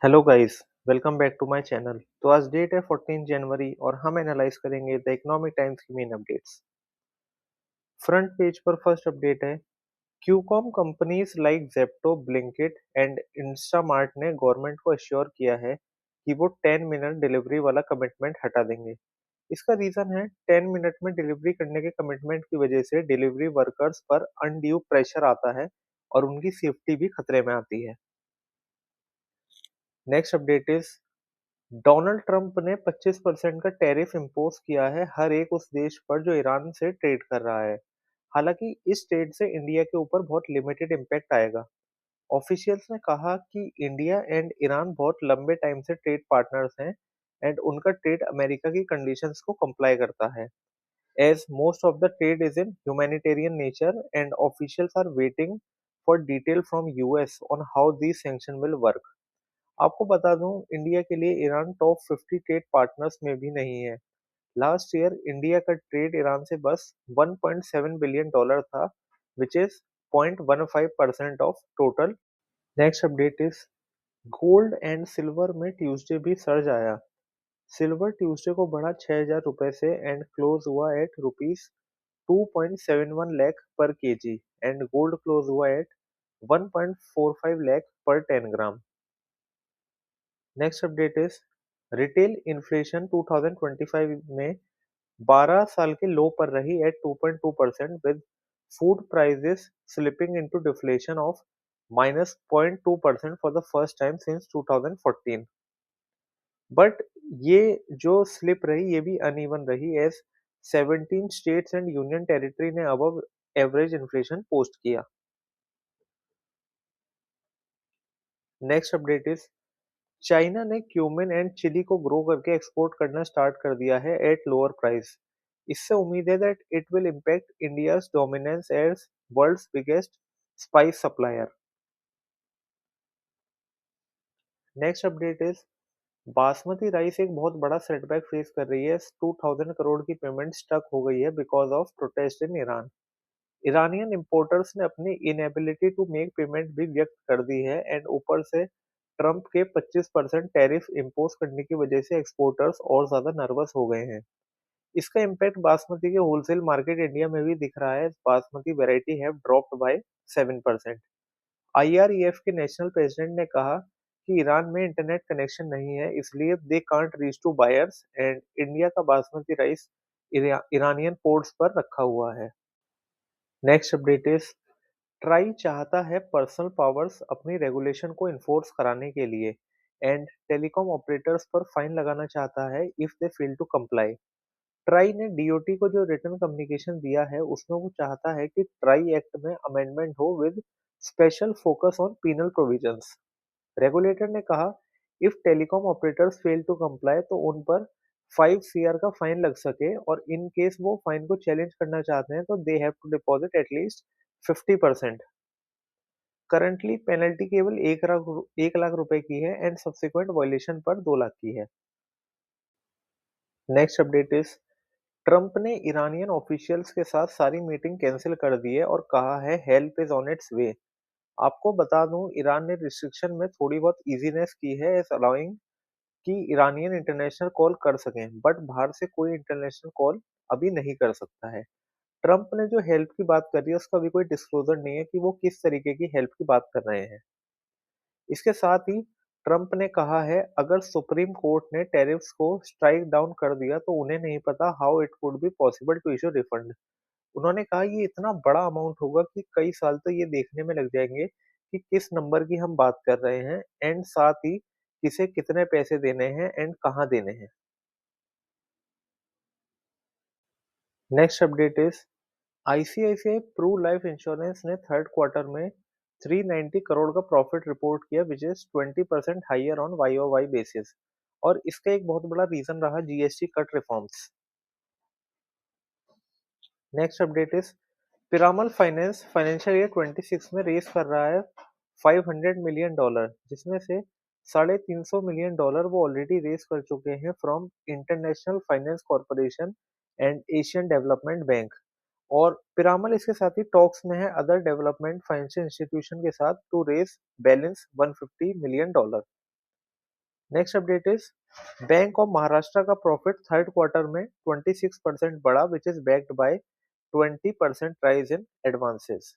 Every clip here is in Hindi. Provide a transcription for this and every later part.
Hello guys, welcome back to my channel. तो आज डेट है 14 जनवरी और हम एनालाइज करेंगे द इकोनॉमिक टाइम्स की मेन अपडेट्स। फ्रंट पेज पर फर्स्ट अपडेट है, qcom companies like Zepto, Blinkit and Instamart ने गवर्नमेंट को अश्योर किया है कि वो 10 मिनट डिलीवरी वाला कमिटमेंट हटा देंगे। इसका रीजन है 10 मिनट में डिलीवरी करने के कमिटमेंट की वजह से डिलीवरी वर्कर्स पर अनड्यू प्रेशर आता है और उनकी सेफ्टी भी खतरे में आती है। Next update is, Donald Trump ने 25% का टैरिफ इम्पोज किया है हर एक उस देश पर जो ईरान से ट्रेड कर रहा है। हालांकि इस ट्रेड से इंडिया के ऊपर बहुत लिमिटेड इम्पैक्ट आएगा। ऑफिशियल्स ने कहा कि इंडिया एंड ईरान बहुत लंबे टाइम से ट्रेड पार्टनर्स हैं एंड उनका ट्रेड अमेरिका की कंडीशंस को कंप्लाई करता है। As most of the trade is in humanitarian nature and officials are waiting for detail from US on how these sanction will work. आपको बता दूं, इंडिया के लिए ईरान टॉप 50 ट्रेड पार्टनर्स में भी नहीं है। लास्ट ईयर इंडिया का ट्रेड ईरान से बस 1.7 बिलियन डॉलर था, which is 0.15% of total. Next update is, gold and silver में ट्यूसडे भी सर्ज आया। सिल्वर ट्यूसडे को बढ़ा 6,000 रुपए से एंड क्लोज हुआ at rupees 2.71 lakh per kg and gold close हुआ at 1.45 lakh per 10 gram. Next update is, retail inflation 2025 में 12 साल के लो पर रही at 2.2% with food prices slipping into deflation of -0.2% for the first time since 2014। But ये जो स्लिप रही ये भी अनइवन रही as 17 states and union territory ने अबव एवरेज इन्फ्लेशन पोस्ट किया। नेक्स्ट अपडेट इज, चाइना ने क्यूमिन एंड चिली को ग्रो करके एक्सपोर्ट करना स्टार्ट कर दिया है एट लोअर प्राइस। इससे उम्मीद है that it will impact India's dominance as world's biggest spice supplier. Next update is, basmati rice एक बहुत बड़ा सेटबैक फेस कर रही है। 2000 करोड़ की पेमेंट स्टक हो गई है because of protest in Iran. Iranian importers ने अपनी इनएबिलिटी टू मेक पेमेंट भी व्यक्त कर दी है एंड ऊपर से ट्रंप के 25% टैरिफ इम्पोज करने की वजह से एक्सपोर्टर्स और ज्यादा नर्वस हो गए हैं। इसका इम्पैक्ट बासमती के होलसेल मार्केट इंडिया में भी दिख रहा है। Basmati variety have dropped by 7%। IREF के नेशनल प्रेसिडेंट ने कहा कि ईरान में इंटरनेट कनेक्शन नहीं है, इसलिए they can't reach to buyers and India का बासमती राइस ईरानियन पोर्ट्स पर रखा हुआ है। नेक्स्ट अपडेट इज, ट्राई चाहता है पर्सनल पावर्स अपनी रेगुलेशन को इन्फोर्स कराने के लिए एंड टेलीकॉम ऑपरेटर्स पर फाइन लगाना चाहता है if they fail to comply. TRAI ने डीओटी को जो रिटर्न कम्युनिकेशन दिया है उसमें वो चाहता है कि ट्राई एक्ट में अमेंडमेंट हो with special focus on penal provisions. Regulator ने कहा, if telecom operators fail to comply तो उन पर 5 CR का फाइन लग सके और इन केस वो फाइन को चैलेंज करना चाहते हैं तो they have to deposit at least 50%। Currently penalty केवल 1 लाख रुपए की है एंड सब्सिक्वेंट वायलेशन पर 2 लाख की है। नेक्स्ट अपडेट इज, ट्रंप ने ईरानियन ऑफिशियल्स के साथ सारी मीटिंग कैंसिल कर दी है और कहा है हेल्प इज ऑन इट्स वे। आपको बता दूं, ईरान ने रिस्ट्रिक्शन में थोड़ी बहुत इजीनेस की है इस अलाउइंग कि ईरानियन इंटरनेशनल कॉल कर सकें, बट बाहर से कोई इंटरनेशनल कॉल अभी नहीं कर सकता है। ट्रंप ने जो हेल्प की बात करी है उसका अभी कोई डिस्क्लोजर नहीं है कि वो किस तरीके की हेल्प की बात कर रहे हैं। इसके साथ ही ट्रंप ने कहा है अगर सुप्रीम कोर्ट ने टैरिफ्स को स्ट्राइक डाउन कर दिया तो उन्हें नहीं पता how it could be possible to issue refund. उन्होंने कहा ये इतना बड़ा अमाउंट होगा कि कई साल तो ये देखने में लग जाएंगे कि किस नंबर की हम बात कर रहे हैं एंड साथ ही किसे कितने पैसे देने हैं एंड कहाँ देने हैं। Next update is, ICICI Pru life insurance ने थर्ड क्वार्टर में 390 करोड़ का प्रॉफिट रिपोर्ट किया which is 20% higher on Y O Y basis. और इसका एक बहुत बड़ा रीजन रहा GST cut reforms. Next update is, Piramal finance financial year 26 में रेस कर रहा है $500 मिलियन, जिसमें से $350 मिलियन वो ऑलरेडी रेस कर चुके हैं from international finance corporation and Asian development bank. और पिरामल इसके साथ ही टॉक्स में है अदर डेवलपमेंट फाइनेंशियल इंस्टीट्यूशन के साथ to raise balance $150 million. Next update is bank of Maharashtra का प्रॉफिट थर्ड क्वार्टर में 26% बढ़ा which is backed by 20% rise in advances.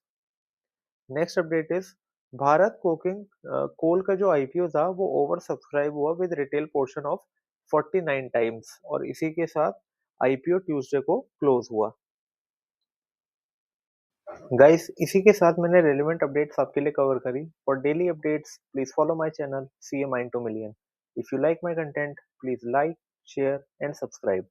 Next update is Bharat coking coal का जो आईपीओ था वो ओवर सब्सक्राइब हुआ with retail portion of 49 times और इसी के साथ आईपीओ ट्यूसडे को क्लोज हुआ। गाइस इसी के साथ मैंने रेलेवेंट अपडेट्स आपके लिए कवर करी। For daily updates please follow my channel C A mind to million. If you like my content please like share and subscribe.